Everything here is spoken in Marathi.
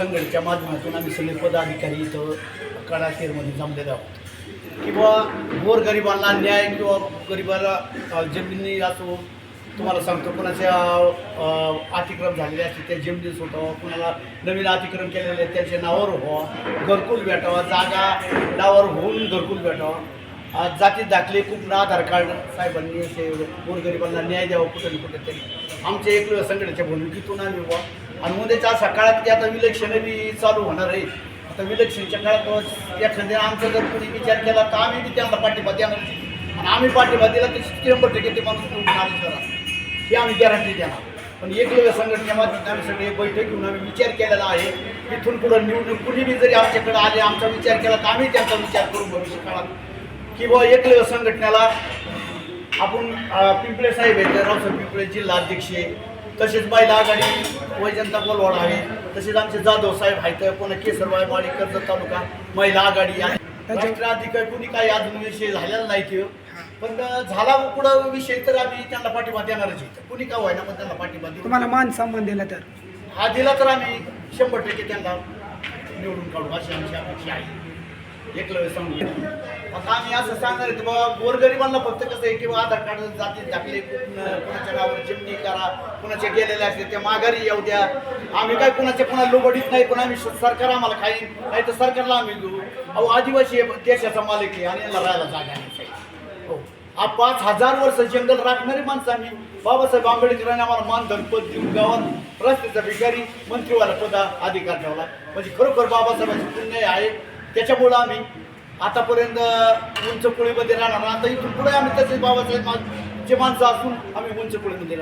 संघटनेच्या माध्यमातून आम्ही सगळे पदाधिकारी इथं कडा शहरमध्ये जमलेले आहोत किंवा गोरगरिबांना न्याय किंवा गरिबाला जमिनी असो, तुम्हाला सांगतो कोणाच्या अतिक्रम झालेले असते त्या जमिनी सुटावं, कोणाला नवीन अतिक्रम केलेले त्यांच्या नावावर व्हावं, घरकुल भेटावा, जागा नावावर होऊन घरकुल भेटावा, जाती दाखले कुठलं आधार कार्ड साहेबांनी असे गोरगरिबांना न्याय द्यावा कुठं कुठेतरी आमच्या एक संघटनेच्या भूमिकेतून आम्ही व्हा. आणि उद्याच्या सकाळात की आता विलक्षण बी चालू होणार आहे. आता विलक्षणच्या काळात एखाद्या आमचा जर कोणी विचार केला तर आम्ही बी त्यांना पाठिंबा देणार आणि आम्ही पाठिंबा दिला तर 100% ते माणूस निवडून आले करा ही आम्ही गॅरंटी देणार. पण एकलव्य संघटनेमार्फत आम्ही सगळे बैठक घेऊन आम्ही विचार केलेला आहे. इथून पुढं निवडून कुणी बी जरी आमच्याकडे आले आमचा विचार केला तर आम्ही त्यांचा विचार करू भविष्य काळात की बुवा एकलव्य संघटनेला आपण पिंपळे साहेब आहेत, रावसाहेब पिंपळे जिल्हा अध्यक्ष, तसेच महिला आघाडी वैजंता बोलवाड आहे, तसेच आमचे जाधव साहेब आहेत, पुन्हा केसरबाई माळी कर्जत तालुका महिला आघाडी आहे. राष्ट्राधिकारी कुणी काही अजून विषय झालेला नाही ते, पण झाला पुढं विषय तर आम्ही त्यांना पाठिंबा देणारच आहे. कुणी का व्हायना पण त्यांना पाठिंबा देऊ. तुम्हाला मान सन्मान दिला तर हा दिला तर आम्ही 100% त्यांना निवडून काढू अशी आमची अपेक्षा आहे. एकलव्य संघटना आता आम्ही असं सांगणार आहे की बाबा गोरगरिबांना फक्त कसं आहे किंवा आधार कार्ड जाती दाखले कुणाच्या नावावर जमिनी करा, कुणाच्या गेलेल्या असते त्या माघारी येऊ द्या. आम्ही काय कुणा लोबडीत नाही, पण आम्ही सरकार आम्हाला काही नाही तर सरकारला आम्ही घेऊ. अहो आदिवासी देशाचा मालक आहे आणि यांना राहायला जागा नाही. हो 5000 वर्ष जंगल राखणारी माणसं आम्ही. बाबासाहेब आंबेडकरांनी आम्हाला मानधन पद देऊन गावात रस्त्याचा भिकारी मंत्रीवाला पदा अधिकार ठेवला. म्हणजे खरोखर बाबासाहेबांचे पुण्य आहे. त्याच्यामुळं आम्ही आतापर्यंत उंचपुळीमध्ये राहणार. आता इथून पुढे आम्ही तसेच बाबासाहेब जे माणसं असून आम्ही उंचपुळीमध्ये